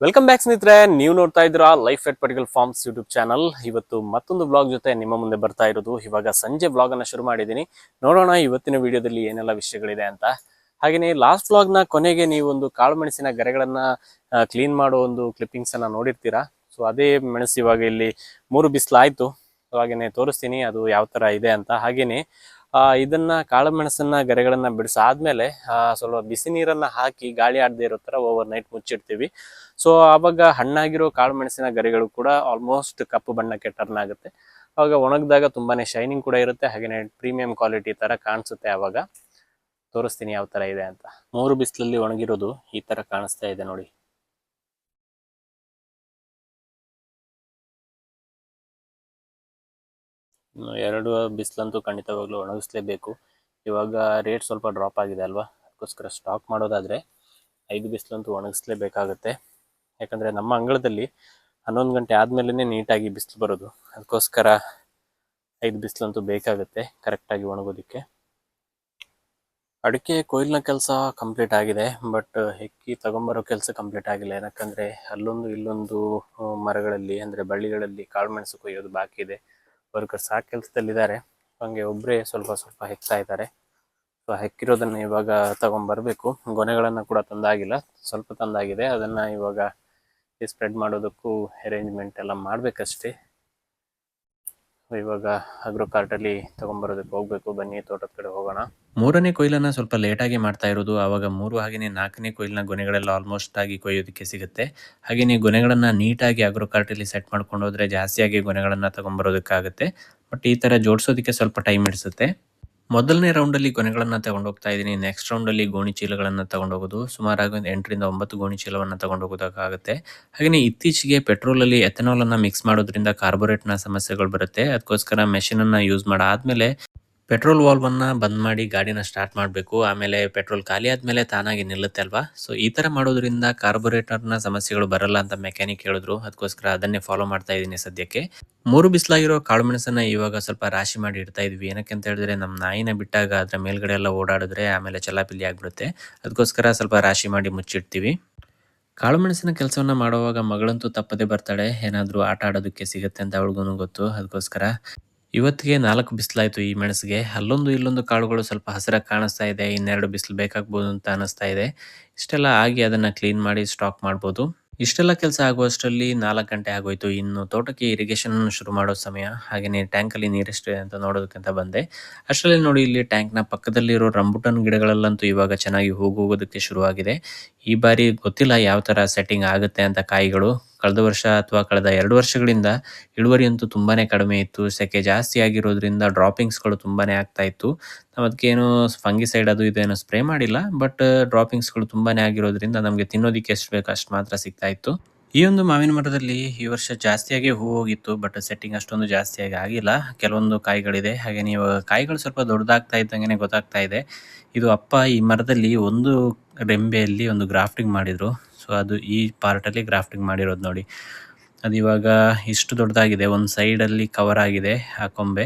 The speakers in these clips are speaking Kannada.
ವೆಲ್ಕಮ್ ಬ್ಯಾಕ್ ಸ್ನೇಹಿತರೆ, ನೀವು ನೋಡ್ತಾ ಇದ್ದೀರಾ life at particle farms YouTube channel. ಇವತ್ತು ಮತ್ತೊಂದು ಬ್ಲಾಗ್ ಜೊತೆ ನಿಮ್ಮ ಮುಂದೆ ಬರ್ತಾ ಇರೋದು. ಇವಾಗ ಸಂಜೆ ಬ್ಲಾಗ್ ಅನ್ನ ಶುರು ಮಾಡಿದ್ದೀನಿ. ನೋಡೋಣ ಇವತ್ತಿನ ವಿಡಿಯೋದಲ್ಲಿ ಏನೆಲ್ಲ ವಿಷಯಗಳಿದೆ ಅಂತ. ಹಾಗೆಯೇ ಲಾಸ್ಟ್ ಬ್ಲಾಗ್ ನ ಕೊನೆಗೆ ನೀವು ಒಂದು ಕಾಳು ಮೆಣಸಿನ ಗರೆಗಳನ್ನ ಕ್ಲೀನ್ ಮಾಡೋ ಒಂದು ಕ್ಲಿಪ್ಪಿಂಗ್ಸ್ ಅನ್ನ ನೋಡಿರ್ತೀರಾ. ಸೊ ಅದೇ ಮೆಣಸು ಇವಾಗ ಇಲ್ಲಿ 3 ಬಿಸಿಲಾಯ್ತು. ಹಾಗೇನೆ ತೋರಿಸ್ತೀನಿ ಅದು ಯಾವ ತರ ಇದೆ ಅಂತ. ಹಾಗೇನೆ ಇದನ್ನ ಕಾಳು ಮೆಣಸನ್ನ ಗರೆಗಳನ್ನ ಬಿಡಿಸಾದ್ಮೇಲೆ ಸ್ವಲ್ಪ ಬಿಸಿ ನೀರನ್ನ ಹಾಕಿ ಗಾಳಿ ಆಡದೇ ಇರೋ ತರ ಓವರ್ ನೈಟ್ ಮುಚ್ಚಿಡ್ತೀವಿ. ಸೊ ಆವಾಗ ಹಣ್ಣಾಗಿರೋ ಕಾಳು ಮೆಣಸಿನ ಗರಿಗಳು ಕೂಡ ಆಲ್ಮೋಸ್ಟ್ ಕಪ್ಪು ಬಣ್ಣಕ್ಕೆ ಟರ್ನ್ ಆಗುತ್ತೆ. ಅವಾಗ ಒಣಗಿದಾಗ ತುಂಬಾನೇ ಶೈನಿಂಗ್ ಕೂಡ ಇರುತ್ತೆ, ಹಾಗೇನೆ ಪ್ರೀಮಿಯಂ ಕ್ವಾಲಿಟಿ ತರ ಕಾಣಿಸುತ್ತೆ. ಅವಾಗ ತೋರಿಸ್ತೀನಿ ಯಾವ ತರ ಇದೆ ಅಂತ. 3 ಬಿಸಿಲಲ್ಲಿ ಒಣಗಿರೋದು ಈ ತರ ಕಾಣಿಸ್ತಾ ಇದೆ ನೋಡಿ. ಎರಡು ಬಿಸಿಲಂತೂ ಖಂಡಿತವಾಗ್ಲೂ ಒಣಗಿಸ್ಲೇಬೇಕು. ಇವಾಗ ರೇಟ್ ಸ್ವಲ್ಪ ಡ್ರಾಪ್ ಆಗಿದೆ ಅಲ್ವಾ, ಅದಕ್ಕೋಸ್ಕರ ಸ್ಟಾಕ್ ಮಾಡೋದಾದ್ರೆ 5 ಬಿಸಿಲಂತೂ ಒಣಗಿಸ್ಲೇಬೇಕಾಗುತ್ತೆ. ಯಾಕಂದ್ರೆ ನಮ್ಮ ಅಂಗಳದಲ್ಲಿ 11 ಗಂಟೆ ಆದ್ಮೇಲೆ ನೀಟಾಗಿ ಬಿಸಿಲು ಬರೋದು, ಅದಕ್ಕೋಸ್ಕರ 5 ಬಿಸಿಲಂತೂ ಬೇಕಾಗುತ್ತೆ ಕರೆಕ್ಟಾಗಿ ಒಣಗೋದಿಕ್ಕೆ. ಅಡಿಕೆ ಕೊಯ್ಲಿನ ಕೆಲಸ ಕಂಪ್ಲೀಟ್ ಆಗಿದೆ, ಬಟ್ ಹೆಕ್ಕಿ ತಗೊಂಬರೋ ಕೆಲಸ ಕಂಪ್ಲೀಟ್ ಆಗಿಲ್ಲ. ಯಾಕಂದ್ರೆ ಅಲ್ಲೊಂದು ಇಲ್ಲೊಂದು ಮರಗಳಲ್ಲಿ ಅಂದ್ರೆ ಬಳ್ಳಿಗಳಲ್ಲಿ ಕಾಳು ಮೆಣಸು ಕೊಯ್ಯೋದು ಬಾಕಿ ಇದೆ. ವರ್ಕರ್ಸ್ ಆ ಕೆಲಸದಲ್ಲಿದ್ದಾರೆ, ಹಂಗೆ ಒಬ್ಬರೇ ಸ್ವಲ್ಪ ಸ್ವಲ್ಪ ಹೆಕ್ತಾ ಇದ್ದಾರೆ. ಸೊ ಹೆಕ್ಕಿರೋದನ್ನ ಇವಾಗ ತಗೊಂಡ್ಬರ್ಬೇಕು. ಗೊನೆಗಳನ್ನ ಕೂಡ ತಂದಾಗಿಲ್ಲ, ಸ್ವಲ್ಪ ತಂದಾಗಿದೆ. ಅದನ್ನ ಇವಾಗ ಸ್ಪ್ರೆಡ್ ಮಾಡೋದಕ್ಕೂ ಅರೇಂಜ್ಮೆಂಟ್ ಎಲ್ಲ ಮಾಡ್ಬೇಕಷ್ಟೇ. ಇವಾಗ ಅಗ್ರೋ ಕಾರ್ಟಲ್ಲಿ ತಗೊಂಡ್ಬರೋದಕ್ಕೆ ಹೋಗ್ಬೇಕು. ಬನ್ನಿ ತೋಟದ ಕಡೆ ಹೋಗೋಣ. 3ನೇ ಕೊಯ್ಲನ್ನ ಸ್ವಲ್ಪ ಲೇಟಾಗಿ ಮಾಡ್ತಾ ಇರೋದು. ಆವಾಗ 3 ಹಾಗೆಯೇ 4ನೇ ಕೊಯ್ಲಿನ ಗೊನೆಗಳೆಲ್ಲ ಆಲ್ಮೋಸ್ಟ್ ಆಗಿ ಕೊಯ್ಯೋದಕ್ಕೆ ಸಿಗುತ್ತೆ. ಹಾಗೆಯೇ ಗೊನೆಗಳನ್ನ ನೀಟಾಗಿ ಅಗ್ರೋ ಕಾರ್ಟಲ್ಲಿ ಸೆಟ್ ಮಾಡ್ಕೊಂಡು ಹೋದ್ರೆ ಜಾಸ್ತಿಯಾಗಿ ಗೊನೆಗಳನ್ನ ತಗೊಂಡ್ಬರೋದಕ್ಕಾಗುತ್ತೆ. ಬಟ್ ಈ ತರ ಜೋಡಿಸೋದಕ್ಕೆ ಸ್ವಲ್ಪ ಟೈಮ್ ಹಿಡಿಸುತ್ತೆ. ಮೊದಲನೇ ರೌಂಡಲ್ಲಿ ಗೊನೆಗಳನ್ನ ತಗೊಂಡು ಹೋಗ್ತಾ ಇದ್ದೀನಿ. ನೆಕ್ಸ್ಟ್ ರೌಂಡಲ್ಲಿ ಗೋಣಿ ಚೀಲಗಳನ್ನ ತಗೊಂಡು ಹೋಗೋದು. ಸುಮಾರಾಗಿ 8 ರಿಂದ 9 ಗೋಣಿ ಚೀಲವನ್ನ ತಗೊಂಡು ಹೋಗೋದಕ್ಕಾಗುತ್ತೆ. ಹಾಗೆಯೇ ಇತ್ತೀಚೆಗೆ ಪೆಟ್ರೋಲಲ್ಲಿ ಎಥನಾಲ್ ಅನ್ನ ಮಿಕ್ಸ್ ಮಾಡೋದ್ರಿಂದ ಕಾರ್ಬೋರೇಟ್ನ ಸಮಸ್ಯೆಗಳು ಬರುತ್ತೆ. ಅದಕ್ಕೋಸ್ಕರ ಮೆಷಿನ್ ಅನ್ನ ಯೂಸ್ ಮಾಡಾದ್ಮೇಲೆ ಪೆಟ್ರೋಲ್ ವಾಲ್ವನ್ನ ಬಂದ್ ಮಾಡಿ ಗಾಡಿನ ಸ್ಟಾರ್ಟ್ ಮಾಡಬೇಕು. ಆಮೇಲೆ ಪೆಟ್ರೋಲ್ ಖಾಲಿ ಆದ್ಮೇಲೆ ತಾನಾಗಿ ನಿಲ್ಲುತ್ತೆ ಅಲ್ವಾ. ಸೊ ಈ ತರ ಮಾಡೋದ್ರಿಂದ ಕಾರ್ಬೋರೇಟರ್ನ ಸಮಸ್ಯೆಗಳು ಬರಲ್ಲ ಅಂತ ಮೆಕ್ಯಾನಿಕ್ ಹೇಳಿದ್ರು. ಅದಕ್ಕೋಸ್ಕರ ಅದನ್ನೇ ಫಾಲೋ ಮಾಡ್ತಾ ಇದ್ದೀನಿ ಸದ್ಯಕ್ಕೆ. 3 ಬಿಸಿಲಾಗಿರೋ ಕಾಳು ಮೆಣಸನ್ನ ಇವಾಗ ಸ್ವಲ್ಪ ರಾಶಿ ಮಾಡಿ ಇಡ್ತಾ ಇದ್ವಿ. ಏನಕ್ಕೆ ಅಂತ ಹೇಳಿದ್ರೆ ನಮ್ಮ ನಾಯಿನ ಬಿಟ್ಟಾಗ ಅದ್ರ ಮೇಲ್ಗಡೆ ಎಲ್ಲ ಓಡಾಡಿದ್ರೆ ಆಮೇಲೆ ಚಲಾಪಿಲಿ ಆಗ್ಬಿಡುತ್ತೆ. ಅದಕ್ಕೋಸ್ಕರ ಸ್ವಲ್ಪ ರಾಶಿ ಮಾಡಿ ಮುಚ್ಚಿಡ್ತೀವಿ. ಕಾಳು ಮೆಣಸಿನ ಕೆಲಸವನ್ನ ಮಾಡುವಾಗ ಮಗಳಂತೂ ತಪ್ಪದೆ ಬರ್ತಾಳೆ. ಏನಾದ್ರೂ ಆಟ ಆಡೋದಕ್ಕೆ ಸಿಗುತ್ತೆ ಅಂತ ಅವಳಿಗೂ ಗೊತ್ತು. ಅದಕ್ಕೋಸ್ಕರ ಇವತ್ತಿಗೆ 4 ಬಿಸಿಲಾಯ್ತು ಈ ಮೆಣಸಿಗೆ. ಅಲ್ಲೊಂದು ಇಲ್ಲೊಂದು ಕಾಳುಗಳು ಸ್ವಲ್ಪ ಹಸಿರಾಗಿ ಕಾಣಿಸ್ತಾ ಇದೆ. ಇನ್ನೆರಡು ಬಿಸಿಲು ಬೇಕಾಗ್ಬೋದು ಅಂತ ಅನಿಸ್ತಾ ಇದೆ. ಇಷ್ಟೆಲ್ಲ ಆಗಿ ಅದನ್ನ ಕ್ಲೀನ್ ಮಾಡಿ ಸ್ಟಾಕ್ ಮಾಡ್ಬೋದು. ಇಷ್ಟೆಲ್ಲ ಕೆಲಸ ಆಗುವಷ್ಟರಲ್ಲಿ 4 ಗಂಟೆ ಆಗೋಯ್ತು. ಇನ್ನು ತೋಟಕ್ಕೆ ಇರಿಗೇಷನ್ ಶುರು ಮಾಡೋ ಸಮಯ. ಹಾಗೆಯೇ ಟ್ಯಾಂಕಲ್ಲಿ ನೀರೆಷ್ಟಿದೆ ಅಂತ ನೋಡೋದಕ್ಕಂತ ಬಂದೆ. ಅಷ್ಟರಲ್ಲಿ ನೋಡಿ ಇಲ್ಲಿ ಟ್ಯಾಂಕ್ನ ಪಕ್ಕದಲ್ಲಿರೋ ರಂಬುಟನ್ ಗಿಡಗಳಲ್ಲಂತೂ ಇವಾಗ ಚೆನ್ನಾಗಿ ಹೋಗೋದಕ್ಕೆ ಶುರುವಾಗಿದೆ. ಈ ಬಾರಿ ಗೊತ್ತಿಲ್ಲ ಯಾವ ಥರ ಸೆಟ್ಟಿಂಗ್ ಆಗುತ್ತೆ ಅಂತ ಕಾಯಿಗಳು. ಕಳೆದ ವರ್ಷ ಅಥವಾ ಕಳೆದ 2 ವರ್ಷಗಳಿಂದ ಇಳುವರಿ ಅಂತೂ ತುಂಬಾನೇ ಕಡಿಮೆ ಇತ್ತು. ಸೆಕೆ ಜಾಸ್ತಿ ಆಗಿರೋದ್ರಿಂದ ಡ್ರಾಪಿಂಗ್ಸ್ಗಳು ತುಂಬಾನೇ ಆಗ್ತಾ ಇತ್ತು. ನಾವು ಅದಕ್ಕೇನು ಫಂಗಿಸೈಡ್ ಅದು ಇದೇನು ಸ್ಪ್ರೇ ಮಾಡಿಲ್ಲ, ಬಟ್ ಡ್ರಾಪಿಂಗ್ಸ್ಗಳು ತುಂಬಾನೇ ಆಗಿರೋದ್ರಿಂದ ನಮಗೆ ತಿನ್ನೋದಕ್ಕೆ ಎಷ್ಟು ಬೇಕು ಅಷ್ಟು ಮಾತ್ರ ಸಿಗ್ತಾ ಇತ್ತು. ಈ ಒಂದು ಮಾವಿನ ಮರದಲ್ಲಿ ಈ ವರ್ಷ ಜಾಸ್ತಿಯಾಗಿ ಹೂ ಹೋಗಿತ್ತು, ಬಟ್ ಸೆಟ್ಟಿಂಗ್ ಅಷ್ಟೊಂದು ಜಾಸ್ತಿಯಾಗಿ ಆಗಿಲ್ಲ. ಕೆಲವೊಂದು ಕಾಯಿಗಳಿದೆ. ಹಾಗೆ ನೀವು ಕಾಯಿಗಳು ಸ್ವಲ್ಪ ದೊಡ್ಡದಾಗ್ತಾ ಇದ್ದಂಗೆ ಗೊತ್ತಾಗ್ತಾ ಇದೆ. ಇದು ಅಪ್ಪ ಈ ಮರದಲ್ಲಿ ಒಂದು ರೆಂಬೆಯಲ್ಲಿ ಒಂದು ಗ್ರಾಫ್ಟಿಂಗ್ ಮಾಡಿದ್ರು. ಸೊ ಅದು ಈ ಪಾರ್ಟಲ್ಲಿ ಗ್ರಾಫ್ಟಿಂಗ್ ಮಾಡಿರೋದು ನೋಡಿ. ಅದು ಇವಾಗ ಇಷ್ಟು ದೊಡ್ಡದಾಗಿದೆ. ಒಂದು ಸೈಡಲ್ಲಿ ಕವರ್ ಆಗಿದೆ ಆ ಕೊಂಬೆ.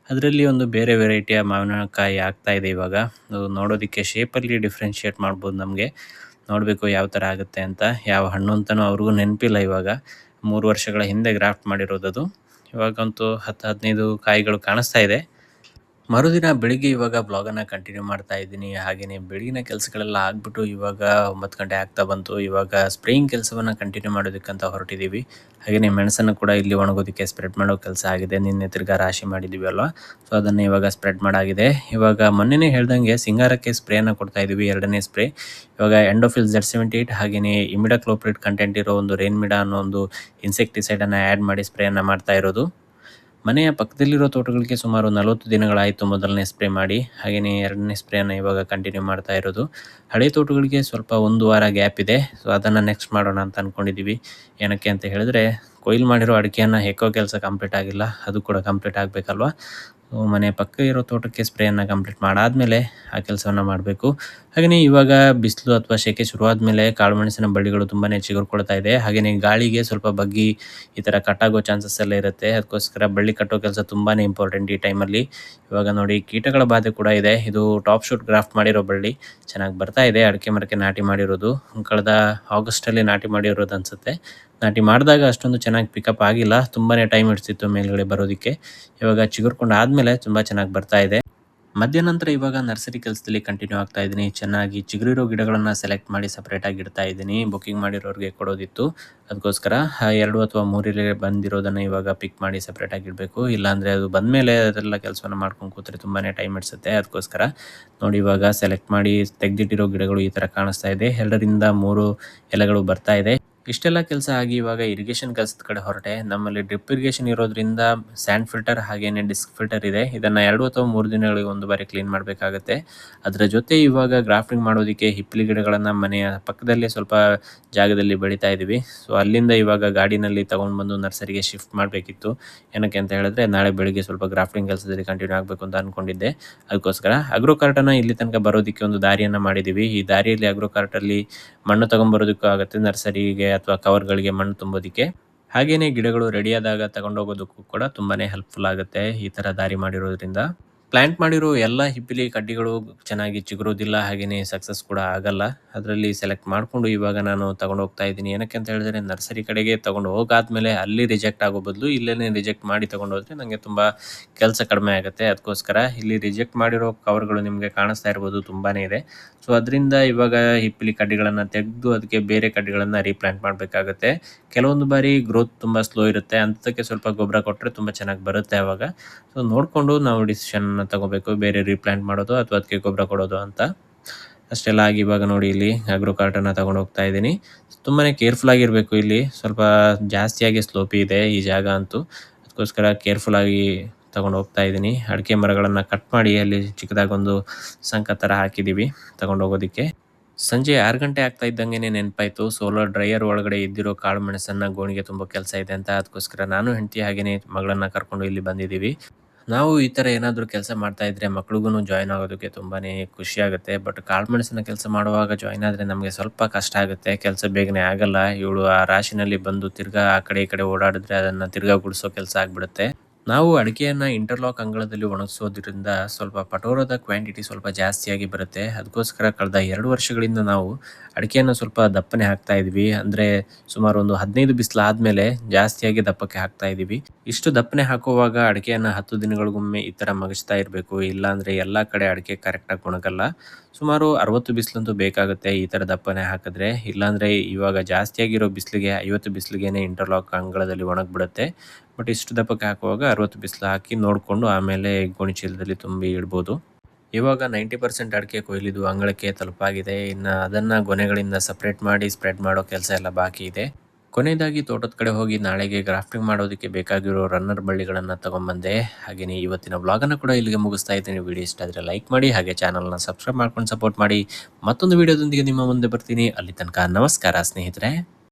ಅದರಲ್ಲಿ ಒಂದು ಬೇರೆ ವೆರೈಟಿಯ ಮಾವಿನಕಾಯಿ ಆಗ್ತಾ ಇದೆ ಇವಾಗ. ಅದು ನೋಡೋದಕ್ಕೆ ಶೇಪಲ್ಲಿ ಡಿಫ್ರೆನ್ಷಿಯೇಟ್ ಮಾಡ್ಬೋದು. ನಮಗೆ ನೋಡಬೇಕು ಯಾವ ಥರ ಆಗುತ್ತೆ ಅಂತ. ಯಾವ ಹಣ್ಣು ಅಂತಲೂ ಅವ್ರಿಗೂ ನೆನಪಿಲ್ಲ. ಇವಾಗ 3 ವರ್ಷಗಳ ಹಿಂದೆ ಗ್ರಾಫ್ಟ್ ಮಾಡಿರೋದದು. ಇವಾಗಂತೂ 10-15 ಕಾಯಿಗಳು ಕಾಣಿಸ್ತಾ ಇದೆ. ಮರುದಿನ ಬೆಳಿಗ್ಗೆ ಇವಾಗ ಬ್ಲಾಗನ್ನು ಕಂಟಿನ್ಯೂ ಮಾಡ್ತಾ ಇದ್ದೀನಿ. ಹಾಗೆಯೇ ಬೆಳಗಿನ ಕೆಲಸಗಳೆಲ್ಲ ಆಗ್ಬಿಟ್ಟು ಇವಾಗ 9 ಗಂಟೆ ಆಗ್ತಾ ಬಂತು. ಇವಾಗ ಸ್ಪ್ರೇಯಿಂಗ್ ಕೆಲಸವನ್ನು ಕಂಟಿನ್ಯೂ ಮಾಡೋದಕ್ಕಂತ ಹೊರಟಿದ್ದೀವಿ. ಹಾಗೆಯೇ ಮೆಣಸನ್ನು ಕೂಡ ಇಲ್ಲಿ ಒಣಗೋದಕ್ಕೆ ಸ್ಪ್ರೆಡ್ ಮಾಡೋ ಕೆಲಸ ಆಗಿದೆ. ನಿನ್ನೆ ತಿರ್ಗಾ ರಾಶಿ ಮಾಡಿದ್ದೀವಿ ಅಲ್ವಾ, ಸೊ ಅದನ್ನು ಇವಾಗ ಸ್ಪ್ರೆಡ್ ಮಾಡಾಗಿದೆ. ಇವಾಗ ಮೊನ್ನೆನೇ ಹೇಳ್ದಂಗೆ ಸಿಂಗಾರಕ್ಕೆ ಸ್ಪ್ರೇಯನ್ನು ಕೊಡ್ತಾ ಇದ್ದೀವಿ. 2ನೇ ಸ್ಪ್ರೇ ಇವಾಗ ಎಂಡೋಫಿಲ್ Z78 ಹಾಗೆಯೇ ಇಮಿಡಾಕ್ಲೋಪ್ರಿಡ್ ಕಂಟೆಂಟ್ ಇರೋ ಒಂದು ರೇನ್ಮಿಡಾ ಅನ್ನೋ ಒಂದು ಇನ್ಸೆಕ್ಟಿಸೈಡನ್ನು ಆ್ಯಡ್ ಮಾಡಿ ಸ್ಪ್ರೇಯನ್ನು ಮಾಡ್ತಾ ಇರೋದು. ಮನೆಯ ಪಕ್ಕದಲ್ಲಿರೋ ತೋಟಗಳಿಗೆ ಸುಮಾರು 40 ದಿನಗಳಾಯಿತು ಮೊದಲನೇ ಸ್ಪ್ರೇ ಮಾಡಿ. ಹಾಗೆಯೇ 2ನೇ ಸ್ಪ್ರೇಯನ್ನು ಇವಾಗ ಕಂಟಿನ್ಯೂ ಮಾಡ್ತಾ ಇರೋದು. ಹಳೆ ತೋಟಗಳಿಗೆ ಸ್ವಲ್ಪ 1 ವಾರ ಗ್ಯಾಪ್ ಇದೆ. ಸೊ ಅದನ್ನು ನೆಕ್ಸ್ಟ್ ಮಾಡೋಣ ಅಂತ ಅಂದ್ಕೊಂಡಿದ್ದೀವಿ. ಏನಕ್ಕೆ ಅಂತ ಹೇಳಿದ್ರೆ ಕೊಯ್ಲು ಮಾಡಿರೋ ಅಡಿಕೆಯನ್ನು ಹೆಕ್ಕೋ ಕೆಲಸ ಕಂಪ್ಲೀಟ್ ಆಗಿಲ್ಲ, ಅದು ಕೂಡ ಕಂಪ್ಲೀಟ್ ಆಗಬೇಕಲ್ವ. ಮನೆ ಪಕ್ಕ ಇರೋ ತೋಟಕ್ಕೆ ಸ್ಪ್ರೇಯನ್ನು ಕಂಪ್ಲೀಟ್ ಮಾಡಾದಮೇಲೆ ಆ ಕೆಲಸವನ್ನು ಮಾಡಬೇಕು. ಹಾಗೆಯೇ ಇವಾಗ ಬಿಸಿಲು ಅಥವಾ ಸೆಕೆ ಶುರುವಾದಮೇಲೆ ಕಾಳುಮೆಣಸಿನ ಬಳ್ಳಿಗಳು ತುಂಬಾ ಚಿಗುರ್ಕೊಳ್ತಾ ಇದೆ. ಹಾಗೆಯೇ ಗಾಳಿಗೆ ಸ್ವಲ್ಪ ಬಗ್ಗಿ ಈ ಥರ ಕಟ್ಟಾಗೋ ಚಾನ್ಸಸ್ ಎಲ್ಲ ಇರುತ್ತೆ. ಅದಕ್ಕೋಸ್ಕರ ಬಳ್ಳಿ ಕಟ್ಟೋ ಕೆಲಸ ತುಂಬಾ ಇಂಪಾರ್ಟೆಂಟ್ ಈ ಟೈಮಲ್ಲಿ. ಇವಾಗ ನೋಡಿ ಕೀಟಗಳ ಬಾಧೆ ಕೂಡ ಇದೆ. ಇದು ಟಾಪ್ ಶೂಟ್ ಗ್ರಾಫ್ಟ್ ಮಾಡಿರೋ ಬಳ್ಳಿ ಚೆನ್ನಾಗಿ ಬರ್ತಾ ಇದೆ. ಅಡಿಕೆ ಮರಕ್ಕೆ ನಾಟಿ ಮಾಡಿರೋದು ಕಳೆದ ಆಗಸ್ಟಲ್ಲಿ ನಾಟಿ ಮಾಡಿರೋದು ಅನಿಸುತ್ತೆ. ನಾಟಿ ಮಾಡಿದಾಗ ಅಷ್ಟೊಂದು ಚೆನ್ನಾಗಿ ಪಿಕಪ್ ಆಗಿಲ್ಲ. ತುಂಬಾ ಟೈಮ್ ಹಿಡಿಸಿತ್ತು ಮೇಲ್ಗಡೆ ಬರೋದಕ್ಕೆ. ಇವಾಗ ಚಿಗುರ್ಕೊಂಡು ಆದಮೇಲೆ ತುಂಬ ಚೆನ್ನಾಗಿ ಬರ್ತಾ ಇದೆ. ಮಧ್ಯಾಹ್ನಂತರ ಇವಾಗ ನರ್ಸರಿ ಕೆಲಸದಲ್ಲಿ ಕಂಟಿನ್ಯೂ ಆಗ್ತಾ ಇದ್ದೀನಿ. ಚೆನ್ನಾಗಿ ಚಿಗುರಿರೋ ಗಿಡಗಳನ್ನು ಸೆಲೆಕ್ಟ್ ಮಾಡಿ ಸಪ್ರೇಟಾಗಿ ಇಡ್ತಾ ಇದ್ದೀನಿ. ಬುಕ್ಕಿಂಗ್ ಮಾಡಿರೋರಿಗೆ ಕೊಡೋದಿತ್ತು. ಅದಕ್ಕೋಸ್ಕರ 2 ಅಥವಾ 3 ಇಲೆ ಬಂದಿರೋದನ್ನು ಇವಾಗ ಪಿಕ್ ಮಾಡಿ ಸಪ್ರೇಟಾಗಿ ಇಡಬೇಕು. ಇಲ್ಲಾಂದರೆ ಅದು ಬಂದಮೇಲೆ ಅದೆಲ್ಲ ಕೆಲಸವನ್ನು ಮಾಡ್ಕೊಂಡು ಕೂತ್ರೆ ತುಂಬಾ ಟೈಮ್ ಹಿಡಿಸುತ್ತೆ. ಅದಕ್ಕೋಸ್ಕರ ನೋಡಿ ಇವಾಗ ಸೆಲೆಕ್ಟ್ ಮಾಡಿ ತೆಗೆದಿಟ್ಟಿರೋ ಗಿಡಗಳು ಈ ಥರ ಕಾಣಿಸ್ತಾ ಇದೆ. 2ರಿಂದ 3 ಎಲೆಗಳು ಬರ್ತಾ ಇದೆ. ಇಷ್ಟೆಲ್ಲ ಕೆಲಸ ಆಗಿ ಇವಾಗ ಇರಿಗೇಷನ್ ಕೆಲಸದ ಕಡೆ ಹೊರಟೆ. ನಮ್ಮಲ್ಲಿ ಡ್ರಿಪ್ ಇರಿಗೇಷನ್ ಇರೋದ್ರಿಂದ ಸ್ಯಾಂಡ್ ಫಿಲ್ಟರ್ ಹಾಗೇನೆ ಡಿಸ್ಕ್ ಫಿಲ್ಟರ್ ಇದೆ. ಇದನ್ನು 2 ಅಥವಾ 3 ದಿನಗಳಿಗೆ ಒಂದು ಬಾರಿ ಕ್ಲೀನ್ ಮಾಡಬೇಕಾಗುತ್ತೆ. ಅದರ ಜೊತೆ ಇವಾಗ ಗ್ರಾಫ್ಟಿಂಗ್ ಮಾಡೋದಕ್ಕೆ ಹಿಪ್ಪಲಿ ಗಿಡಗಳನ್ನು ಮನೆಯ ಪಕ್ಕದಲ್ಲೇ ಸ್ವಲ್ಪ ಜಾಗದಲ್ಲಿ ಬೆಳೀತಾ ಇದ್ದೀವಿ. ಸೊ ಅಲ್ಲಿಂದ ಇವಾಗ ಗಾಡಿನಲ್ಲಿ ತೊಗೊಂಡು ಬಂದು ನರ್ಸರಿಗೆ ಶಿಫ್ಟ್ ಮಾಡಬೇಕಿತ್ತು. ಏನಕ್ಕೆ ಅಂತ ಹೇಳಿದ್ರೆ ನಾಳೆ ಬೆಳಿಗ್ಗೆ ಸ್ವಲ್ಪ ಗ್ರಾಫ್ಟಿಂಗ್ ಕೆಲಸದಲ್ಲಿ ಕಂಟಿನ್ಯೂ ಆಗಬೇಕು ಅಂತ ಅಂದ್ಕೊಂಡಿದ್ದೆ. ಅದಕ್ಕೋಸ್ಕರ ಅಗ್ರೋ ಕಾರ್ಟನ್ನು ಇಲ್ಲಿ ತನಕ ಬರೋದಕ್ಕೆ ಒಂದು ದಾರಿಯನ್ನು ಮಾಡಿದ್ದೀವಿ. ಈ ದಾರಿಯಲ್ಲಿ ಅಗ್ರೋ ಕಾರ್ಟಲ್ಲಿ ಮಣ್ಣು ತೊಗೊಂಬರೋದಕ್ಕೂ ಆಗುತ್ತೆ, ನರ್ಸರಿಗೆ ಅಥವಾ ಕವರ್ಗಳಿಗೆ ಮಣ್ಣು ತುಂಬೋದಕ್ಕೆ. ಹಾಗೆಯೇ ಗಿಡಗಳು ರೆಡಿಯಾದಾಗ ತಗೊಂಡೋಗೋದಕ್ಕೂ ಕೂಡ ತುಂಬಾ ಹೆಲ್ಪ್ಫುಲ್ ಆಗುತ್ತೆ ಈ ಥರ ದಾರಿ ಮಾಡಿರೋದ್ರಿಂದ. ಪ್ಲ್ಯಾಂಟ್ ಮಾಡಿರೋ ಎಲ್ಲ ಹಿಪ್ಪಲಿ ಕಡ್ಡಿಗಳು ಚೆನ್ನಾಗಿ ಚಿಗುರೋದಿಲ್ಲ, ಹಾಗೆಯೇ ಸಕ್ಸಸ್ ಕೂಡ ಆಗಲ್ಲ. ಅದರಲ್ಲಿ ಸೆಲೆಕ್ಟ್ ಮಾಡಿಕೊಂಡು ಇವಾಗ ನಾನು ತೊಗೊಂಡು ಹೋಗ್ತಾ ಇದ್ದೀನಿ. ಏನಕ್ಕೆ ಅಂತ ಹೇಳಿದ್ರೆ ನರ್ಸರಿ ಕಡೆಗೆ ತೊಗೊಂಡು ಹೋಗಾದ್ಮೇಲೆ ಅಲ್ಲಿ ರಿಜೆಕ್ಟ್ ಆಗೋ ಬದಲು ಇಲ್ಲೇ ರಿಜೆಕ್ಟ್ ಮಾಡಿ ತೊಗೊಂಡು ಹೋದರೆ ನನಗೆ ತುಂಬ ಕೆಲಸ ಕಡಿಮೆ ಆಗುತ್ತೆ. ಅದಕ್ಕೋಸ್ಕರ ಇಲ್ಲಿ ರಿಜೆಕ್ಟ್ ಮಾಡಿರೋ ಕವರ್ಗಳು ನಿಮಗೆ ಕಾಣಿಸ್ತಾ ಇರ್ಬೋದು ತುಂಬಾ ಇದೆ. ಸೊ ಅದರಿಂದ ಇವಾಗ ಹಿಪ್ಪಲಿ ಕಡ್ಡಿಗಳನ್ನು ತೆಗೆದು ಅದಕ್ಕೆ ಬೇರೆ ಕಡ್ಡಿಗಳನ್ನು ರೀಪ್ಲ್ಯಾಂಟ್ ಮಾಡಬೇಕಾಗುತ್ತೆ. ಕೆಲವೊಂದು ಬಾರಿ ಗ್ರೋತ್ ತುಂಬ ಸ್ಲೋ ಇರುತ್ತೆ. ಅಂಥದ್ದಕ್ಕೆ ಸ್ವಲ್ಪ ಗೊಬ್ಬರ ಕೊಟ್ಟರೆ ತುಂಬ ಚೆನ್ನಾಗಿ ಬರುತ್ತೆ ಆವಾಗ. ಸೊ ನೋಡಿಕೊಂಡು ನಾವು ಡಿಸಿಷನ್ನ ತಗೋಬೇಕು, ಬೇರೆ ರೀಪ್ಲ್ಯಾಂಟ್ ಮಾಡೋದು ಅಥವಾ ಅದಕ್ಕೆ ಗೊಬ್ಬರ ಕೊಡೋದು ಅಂತ. ಅಷ್ಟೆಲ್ಲ ಆಗಿ ಇವಾಗ ನೋಡಿ ಇಲ್ಲಿ ಅಗ್ರೋ ಕಾರ್ಟನ್ನು ತೊಗೊಂಡು ಹೋಗ್ತಾ ಇದ್ದೀನಿ. ತುಂಬಾ ಕೇರ್ಫುಲ್ಲಾಗಿರಬೇಕು. ಇಲ್ಲಿ ಸ್ವಲ್ಪ ಜಾಸ್ತಿಯಾಗಿ ಸ್ಲೋಪಿ ಇದೆ ಈ ಜಾಗ ಅಂತೂ. ಅದಕ್ಕೋಸ್ಕರ ಕೇರ್ಫುಲ್ಲಾಗಿ ತೊಗೊಂಡು ಹೋಗ್ತಾ ಇದ್ದೀನಿ. ಅಡಿಕೆ ಮರಗಳನ್ನು ಕಟ್ ಮಾಡಿ ಅಲ್ಲಿ ಚಿಕ್ಕದಾಗೊಂದು ಸಂಕ ಥರ ಹಾಕಿದ್ದೀವಿ ತೊಗೊಂಡು ಹೋಗೋದಕ್ಕೆ. ಸಂಜೆ 6 ಗಂಟೆ ಆಗ್ತಾ ಇದ್ದಂಗೆ ನೆನಪಾಯಿತು ಸೋಲಾರ್ ಡ್ರೈಯರ್ ಒಳಗಡೆ ಇದ್ದಿರೋ ಕಾಳು ಮೆಣಸನ್ನು ಗೋಣಿಗೆ ತುಂಬೋ ಕೆಲಸ ಇದೆ ಅಂತ. ಅದಕ್ಕೋಸ್ಕರ ನಾನು ಹೆಂಡತಿ ಹಾಗೆಯೇ ಮಗಳನ್ನು ಕರ್ಕೊಂಡು ಇಲ್ಲಿ ಬಂದಿದ್ದೀವಿ. ನಾವು ಈ ಥರ ಏನಾದರೂ ಕೆಲಸ ಮಾಡ್ತಾ ಇದ್ದರೆ ಮಕ್ಳಿಗೂ ಜಾಯ್ನ್ ಆಗೋದಕ್ಕೆ ತುಂಬಾ ಖುಷಿಯಾಗುತ್ತೆ. ಬಟ್ ಕಾಳುಮೆಣಸಿನ ಕೆಲಸ ಮಾಡುವಾಗ ಜಾಯ್ನ್ ಆದರೆ ನಮಗೆ ಸ್ವಲ್ಪ ಕಷ್ಟ ಆಗುತ್ತೆ. ಕೆಲಸ ಬೇಗನೆ ಆಗಲ್ಲ. ಇವಳು ಆ ರಾಶಿನಲ್ಲಿ ಬಂದು ತಿರ್ಗಾ ಆ ಕಡೆ ಈ ಕಡೆ ಓಡಾಡಿದ್ರೆ ಅದನ್ನು ತಿರ್ಗಾ ಗುಡಿಸೋ ಕೆಲಸ ಆಗಿಬಿಡುತ್ತೆ. ನಾವು ಅಡಿಕೆಯನ್ನು ಇಂಟರ್ಲಾಕ್ ಅಂಗಳದಲ್ಲಿ ಒಣಗಿಸೋದ್ರಿಂದ ಸ್ವಲ್ಪ ಪಟೋರದ ಕ್ವಾಂಟಿಟಿ ಸ್ವಲ್ಪ ಜಾಸ್ತಿಯಾಗಿ ಬರುತ್ತೆ. ಅದಕ್ಕೋಸ್ಕರ ಕಳೆದ 2 ವರ್ಷಗಳಿಂದ ನಾವು ಅಡಿಕೆಯನ್ನು ಸ್ವಲ್ಪ ದಪ್ಪನೆ ಹಾಕ್ತಾ ಇದ್ವಿ. ಅಂದರೆ ಸುಮಾರು ಒಂದು 15 ಬಿಸಿಲು ಆದಮೇಲೆ ಜಾಸ್ತಿಯಾಗಿ ದಪ್ಪಕ್ಕೆ ಹಾಕ್ತಾ ಇದ್ದೀವಿ. ಇಷ್ಟು ದಪ್ಪನೆ ಹಾಕುವಾಗ ಅಡಿಕೆಯನ್ನು 10 ದಿನಗಳಿಗೊಮ್ಮೆ ಈ ಥರ ಮಗಚ್ತಾ ಇರಬೇಕು. ಇಲ್ಲಾಂದರೆ ಎಲ್ಲ ಕಡೆ ಅಡಿಕೆ ಕರೆಕ್ಟಾಗಿ ಒಣಗಲ್ಲ. ಸುಮಾರು 60 ಬಿಸಿಲಂತೂ ಬೇಕಾಗುತ್ತೆ ಈ ಥರ ದಪ್ಪನೆ ಹಾಕಿದ್ರೆ. ಇಲ್ಲಾಂದರೆ ಇವಾಗ ಜಾಸ್ತಿಯಾಗಿರೋ ಬಿಸಿಲಿಗೆ 50 ಬಿಸಿಲಿಗೆ ಇಂಟರ್ಲಾಕ್ ಅಂಗಳದಲ್ಲಿ ಒಣಗಿಬಿಡುತ್ತೆ. ಬಟ್ ಇಷ್ಟು ದಪ್ಪಕ್ಕೆ ಹಾಕುವಾಗ 60 ಬಿಸಿಲು ಹಾಕಿ ನೋಡಿಕೊಂಡು ಆಮೇಲೆ ಗೋಣಿ ಚೀಲದಲ್ಲಿ ತುಂಬಿ ಇಡ್ಬೋದು. ಇವಾಗ 90% ಅಡಿಕೆ ಕೊಯ್ಲಿದು ಅಂಗಳಕ್ಕೆ ತಲುಪಾಗಿದೆ. ಇನ್ನು ಅದನ್ನು ಗೊನೆಗಳಿಂದ ಸಪ್ರೇಟ್ ಮಾಡಿ ಸ್ಪ್ರೆಡ್ ಮಾಡೋ ಕೆಲಸ ಎಲ್ಲ ಬಾಕಿ ಇದೆ. ಕೊನೆಯದಾಗಿ ತೋಟದ ಕಡೆ ಹೋಗಿ ನಾಳೆಗೆ ಗ್ರಾಫ್ಟಿಂಗ್ ಮಾಡೋದಕ್ಕೆ ಬೇಕಾಗಿರೋ ರನ್ನರ್ ಬಳ್ಳಿಗಳನ್ನು ತೊಗೊಂಬಂದೆ. ಹಾಗೆಯೇ ಇವತ್ತಿನ ವ್ಲಾಗನ್ನು ಕೂಡ ಇಲ್ಲಿಗೆ ಮುಗಿಸ್ತಾ ಇದ್ದೀನಿ. ವಿಡಿಯೋ ಇಷ್ಟ ಆದರೆ ಲೈಕ್ ಮಾಡಿ, ಹಾಗೆ ಚಾನಲ್ನ ಸಬ್ಸ್ಕ್ರೈಬ್ ಮಾಡ್ಕೊಂಡು ಸಪೋರ್ಟ್ ಮಾಡಿ. ಮತ್ತೊಂದು ವಿಡಿಯೋದೊಂದಿಗೆ ನಿಮ್ಮ ಮುಂದೆ ಬರ್ತೀನಿ. ಅಲ್ಲಿ ತನಕ ನಮಸ್ಕಾರ ಸ್ನೇಹಿತರೆ.